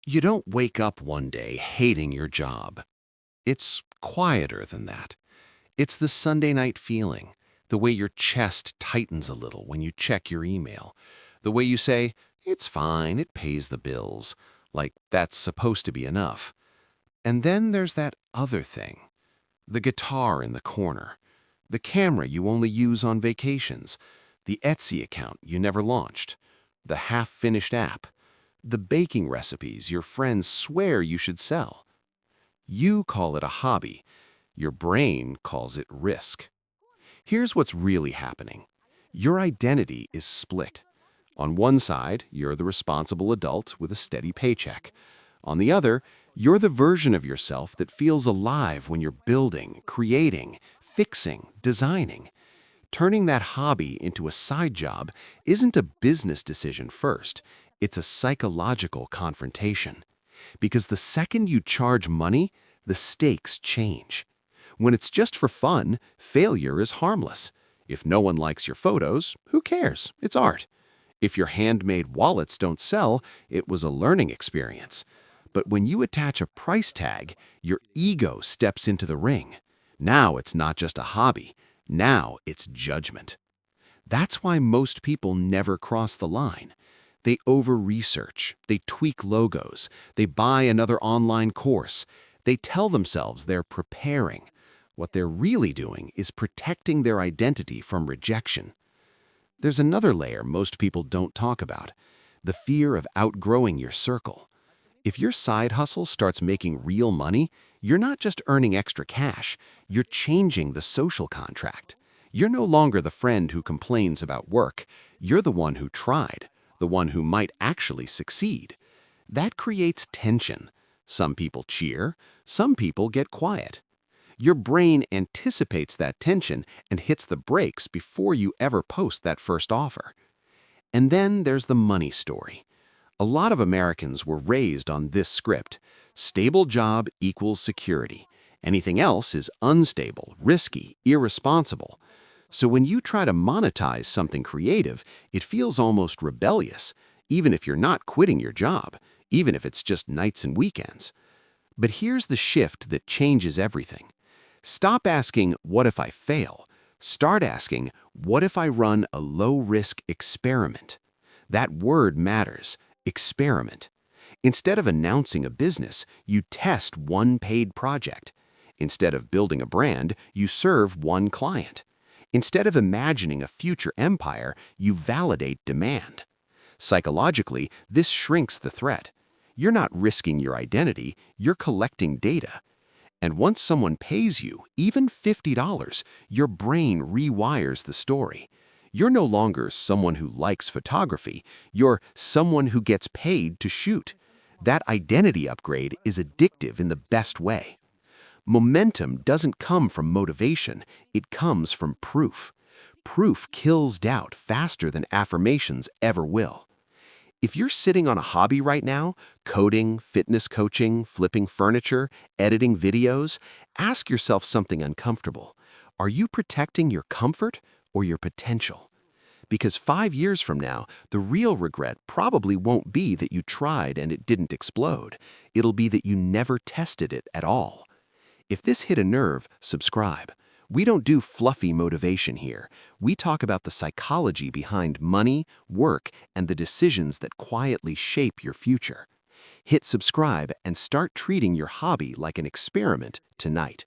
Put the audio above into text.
You don't wake up one day hating your job. It's quieter than that. It's the Sunday night feeling, the way your chest tightens a little when you check your email, the way you say, it's fine, it pays the bills, like that's supposed to be enough. And then there's that other thing, the guitar in the corner, the camera you only use on vacations, the Etsy account you never launched, the half-finished app, the baking recipes your friends swear you should sell. You call it a hobby. Your brain calls it risk. Here's what's really happening. Your identity is split. On one side, you're the responsible adult with a steady paycheck. On the other, you're the version of yourself that feels alive when you're building, creating, fixing, designing. Turning that hobby into a side job isn't a business decision first. It's a psychological confrontation. Because the second you charge money, the stakes change. When it's just for fun, failure is harmless. If no one likes your photos, who cares? It's art. If your handmade wallets don't sell, it was a learning experience. But when you attach a price tag, your ego steps into the ring. Now it's not just a hobby. Now it's judgment. That's why most people never cross the line. They over-research, they tweak logos, they buy another online course. They tell themselves they're preparing. What they're really doing is protecting their identity from rejection. There's another layer most people don't talk about, the fear of outgrowing your circle. If your side hustle starts making real money, you're not just earning extra cash, you're changing the social contract. You're no longer the friend who complains about work. You're the one who tried, the one who might actually succeed. That creates tension. Some people cheer, some people get quiet. Your brain anticipates that tension and hits the brakes before you ever post that first offer. And then there's the money story. A lot of Americans were raised on this script. Stable job equals security. Anything else is unstable, risky, irresponsible. So when you try to monetize something creative, it feels almost rebellious, even if you're not quitting your job, even if it's just nights and weekends. But here's the shift that changes everything. Stop asking, what if I fail? Start asking, what if I run a low-risk experiment? That word matters. Experiment. Instead of announcing a business, you test one paid project. Instead of building a brand, you serve one client. Instead of imagining a future empire, you validate demand. Psychologically, this shrinks the threat. You're not risking your identity, you're collecting data. And once someone pays you, even $50, your brain rewires the story. You're no longer someone who likes photography, you're someone who gets paid to shoot. That identity upgrade is addictive in the best way. Momentum doesn't come from motivation, it comes from proof. Proof kills doubt faster than affirmations ever will. If you're sitting on a hobby right now, coding, fitness coaching, flipping furniture, editing videos, ask yourself something uncomfortable. Are you protecting your comfort or your potential? Because 5 years from now, the real regret probably won't be that you tried and it didn't explode. It'll be that you never tested it at all. If this hit a nerve, subscribe. We don't do fluffy motivation here. We talk about the psychology behind money, work, and the decisions that quietly shape your future. Hit subscribe and start treating your hobby like an experiment tonight.